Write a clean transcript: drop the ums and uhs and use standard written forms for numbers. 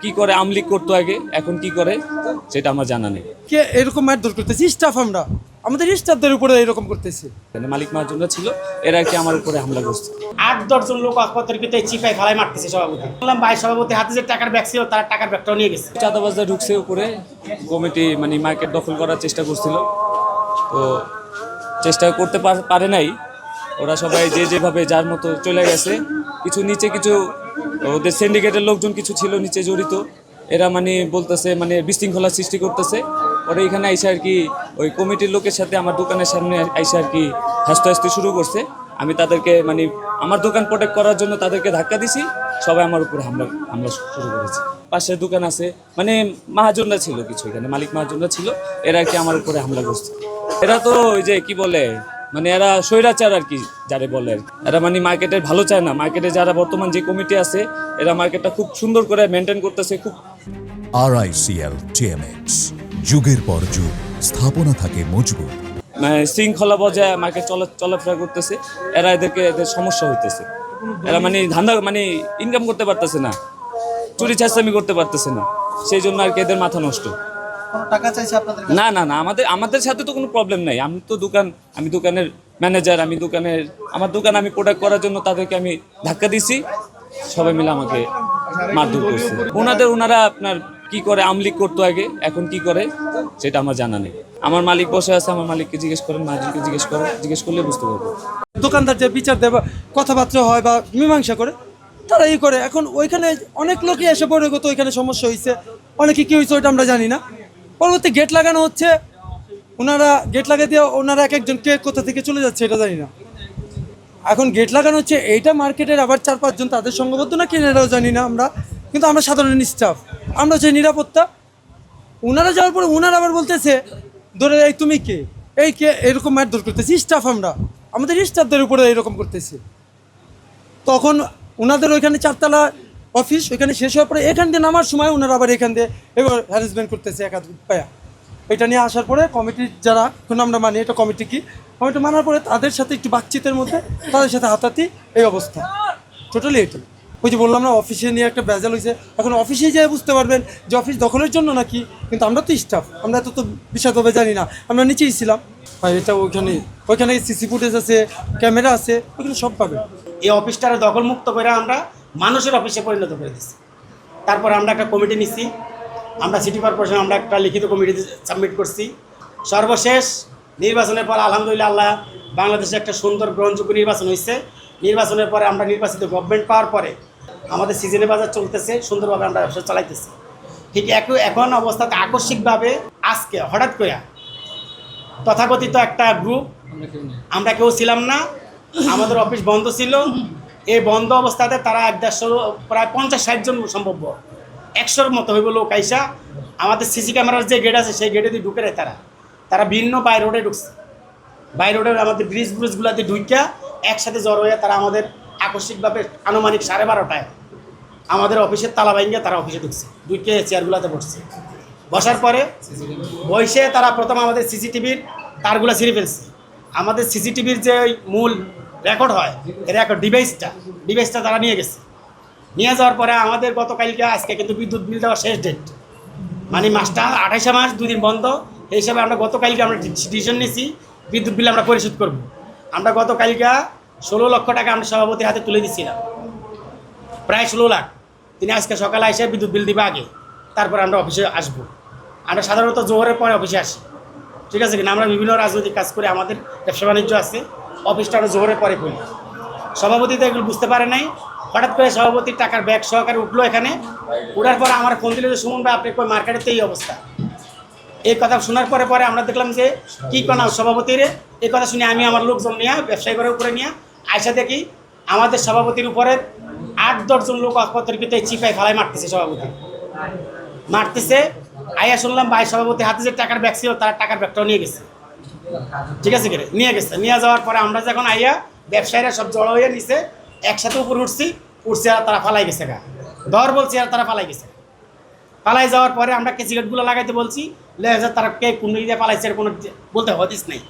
কি করে আমলিক করতো আগে, এখন কি করে সেটা আমার জানা নেই। কে এরকম মারধর করতেছি স্টাফ, আমরা আমাদের স্টাফদের উপরে এরকম করতেছি। মালিক মহাজনরা ছিল, এরা কি আমার উপরে হামলা করছে। ৮-১০ জন লোক অপতর্কিত চিপাই ফালাই মারতেছে সভাপতি। বললাম ভাই সভাপতি হাতে যে টাকার ব্যাগ ছিল তার টাকার ব্যাগটাও নিয়ে গেছে। চাঁদাবাজরা ঢুকছে উপরে, কমিটি মানে মার্কেট দখল করার চেষ্টা করছিল, তো চেষ্টা করতে পারে নাই। ওরা সবাই যে যেভাবে যার মতো চলে গেছে। কিছু নিচে কিছু ওদের সিন্ডিকেটের লোকজন কিছু ছিল নিচে জড়িত, এরা মানে বলতেছে মানে বিশৃঙ্খলা সৃষ্টি করতেছে। ওরা এখানে আইসা আর কি ওই কমিটির লোকের সাথে আমার দোকানের সামনে আইসা আর কি হাসতে শুরু করছে। আমি তাদেরকে মানে আমার দোকান প্রোটেক্ট করার জন্য তাদেরকে ধাক্কা দিছি, সবাই আমার উপরে হামলা শুরু করেছে। পাশের দোকান আছে, মানে মহাজনরা ছিল কিছু, এখানে মালিক মহাজনরা ছিল, এরা আর কি আমার উপরে হামলা করছে। এরা তো ওই যে কি বলে মানে এরা স্বৈরাচার আর কি যারে বলে, এরা মানে মার্কেটের ভালো চায় না। মার্কেটে যারা বর্তমান যে কমিটি আছে, এরা মার্কেটটা খুব সুন্দর করে মেনটেন করতেছে। খুব RICL TMX, যুগের পর যুগ স্থাপনা থাকে মজবুত। শৃঙ্খলা বজায় মার্কেট চলাফেরা করতেছে। এদের সমস্যা হইতেছে। এরা মানে ধান্দা মানে ইনকাম করতে পারতেছে না, চুরি চাষামি করতে পারতেছে না, সেই জন্য আর কি এদের মাথা নষ্ট। টাকা চাইছে আপনাদের? না, আমাদের সাথে তো কোনো প্রবলেম নাই। আমি দোকানের ম্যানেজার, আমার দোকান আমি প্রোডাক্ট করার জন্য তাদেরকে আমি ধাক্কা দিছি, সবাই মিলে আমাকে মারধর করছে। ওনারা আপনার কি করে আমলিক করতো আগে, এখন কি করে সেটা আমার জানা নেই। আমার মালিক বসে আছে, আমার মালিককে জিজ্ঞেস করেন, মালিককে জিজ্ঞেস করলে বুঝতে পারবো। দোকানদার যে বিচার দেয় বা কথাবার্তা হয় বা মীমাংসা করে, তারা এই করে। এখন ওইখানে অনেক লোকই এসে পড়ে গেতো, ওইখানে সমস্যা হয়েছে, অনেকে কি হয়েছে ওইটা আমরা জানি না। পরবর্তী গেট লাগানো হচ্ছে, ওনারা গেট লাগাই দিয়ে ওনারা এক একজন কে কোথা থেকে চলে যাচ্ছে এটা জানি না। এখন গেট লাগানো হচ্ছে, এইটা মার্কেটের আবার 4-5 জন তাদের সঙ্গবদ্ধ না কিনা এটাও জানি না আমরা, কিন্তু আমরা সাধারণ স্টাফ, আমরা চাই নিরাপত্তা। ওনারা যাওয়ার পরে ওনারা আবার বলতেছে ধরে এই তুমি কে, এই কে এরকম মারধর করতেছি স্টাফ, আমরা আমাদের স্টাফদের উপরে এরকম করতেছি। তখন ওনাদের ওইখানে 4তলা অফিস, ওইখানে শেষ হওয়ার পরে এখান দিয়ে নামার সময় ওনারা আবার এখান দিয়ে এবার হ্যারাসমেন্ট করতেছে একাধ পায়া। এটা নিয়ে আসার পরে কমিটির যারা, এখন আমরা মানি এটা কমিটি মানার পরে তাদের সাথে একটু বাতচিতের মধ্যে তাদের সাথে হাতাহাতি, এই অবস্থা টোটালি এটা। ওই যে বললাম না অফিসে নিয়ে একটা ভেজাল হয়েছে, এখন অফিসে যেয়ে বুঝতে পারবেন যে অফিস দখলের জন্য নাকি, কিন্তু আমরা তো স্টাফ, আমরা তো বিশদভাবে জানি না, আমরা নিচেই ছিলাম। আর এটা ওইখানে সিসি ফুটেজ আছে, ক্যামেরা আছে, ওইখানে সব পাবে। এই অফিসটারে দখলমুক্ত করে আমরা মানুষের অফিসে পরিণত করে দিচ্ছি। তারপর আমরা একটা কমিটি নিচ্ছি, আমরা সিটি কর্পোরেশন আমরা একটা লিখিত কমিটি সাবমিট করছি। সর্বশেষ নির্বাচনের পর আলহামদুলিল্লাহ আল্লাহ বাংলাদেশে একটা সুন্দর গ্রহণযোগ্য নির্বাচন হয়েছে। নির্বাচনের পরে আমরা নির্বাচিত গভর্নমেন্ট পাওয়ার পরে আমাদের সিজনে বাজার চলতেছে, সুন্দরভাবে আমরা ব্যবসা চালাইতেছি। ঠিক এখন অবস্থাতে আকস্মিকভাবে আজকে হঠাৎ করে তথাকথিত একটা গ্রুপ, আমরা কেউ ছিলাম না, আমাদের অফিস বন্ধ ছিল। এই বন্ধ অবস্থাতে তারা 150 প্রায় 50-60 জন সম্ভব 100-র মতো হইব লোক আইসা আমাদের সিসি ক্যামেরার যে গেট আছে সেই গেটে দিয়ে ঢুকে নেয়। তারা ভিন্ন বাই রোডে ঢুকছে, বাই রোডের আমাদের ব্রিজগুলোতে ঢুকিয়া একসাথে জড়ো হয়ে তারা আমাদের আকস্মিকভাবে আনুমানিক 12:30টায় আমাদের অফিসের তালা ভাঙিয়ে তারা অফিসে ঢুকছে, ঢুকে চেয়ারগুলোতে বসছে। বসার পরে বসে তারা প্রথম আমাদের সিসিটিভির তারগুলো ছিঁড়ে ফেলছে। আমাদের সিসিটিভির যে মূল রেকর্ড হয়, রেকর্ড ডিভাইসটা তারা নিয়ে গেছে। নিয়ে যাওয়ার পরে আমাদের গতকালকে আজকে কিন্তু বিদ্যুৎ বিল দেওয়ার শেষ ডেট, মানে মাসটা 28 মাস 2 দিন বন্ধ। এই হিসাবে আমরা গতকালকে আমরা ডিসিশন নিয়েছি বিদ্যুৎ বিল আমরা পরিশোধ করব। আমরা গতকালকে 16 লক্ষ টাকা আমরা সভাপতির হাতে তুলে দিচ্ছিলাম, প্রায় 16 লাখ। তিনি আজকে সকালে এসে বিদ্যুৎ বিল দিবে আগে, তারপর আমরা অফিসে আসবো। আমরা সাধারণত জোহরের পরে অফিসে আসি, ঠিক আছে কিনা। আমরা বিভিন্ন রাজনৈতিক কাজ করে, আমাদের ব্যবসা বাণিজ্য আছে, অফিসটা আমরা জোহরের পরে করি। সভাপতি তো এগুলো বুঝতে পারে নাই, হঠাৎ করে সভাপতির টাকার ব্যাগ সহকারে উঠলো এখানে। উঠার পরে আমার ফোন দিল যে সুমন ভাই আপনি কই মার্কেটেতে এই অবস্থা। এই কথা শোনার পরে আমরা দেখলাম যে কী করা সভাপতির। এই কথা শুনে আমি আমার লোকজন নিয়ে ব্যবসায়ী ঘরের উপরে নিয়ে আয়সা দেখি আমাদের সভাপতির উপরে 8-10 জন লোক অপতর্কিত চিপাই ফালাই মারতেছে। সভাপতি মারতেছে, আইয়া শুনলাম ভাই সভাপতি হাতে যে টাকার ব্যাগ ছিল তার টাকার ব্যাগটাও নিয়ে গেছে, ঠিক আছে কিনা, নিয়ে গেছে। নিয়ে যাওয়ার পরে আমরা যখন আইয়া ব্যবসায়ীরা সব জড়ো হয়ে নিছে, একসাথে উপরে উঠছি আর তারা ফালাই গেছে গা ধর বলছি, আর তারা ফালাই গেছে। পালাই যাওয়ার পরে আমরা সিগারেটগুলো লাগাইতে বলছি, তারা কে কোন দিয়ে পালাইছে কোনো বলতে হদিস নেই।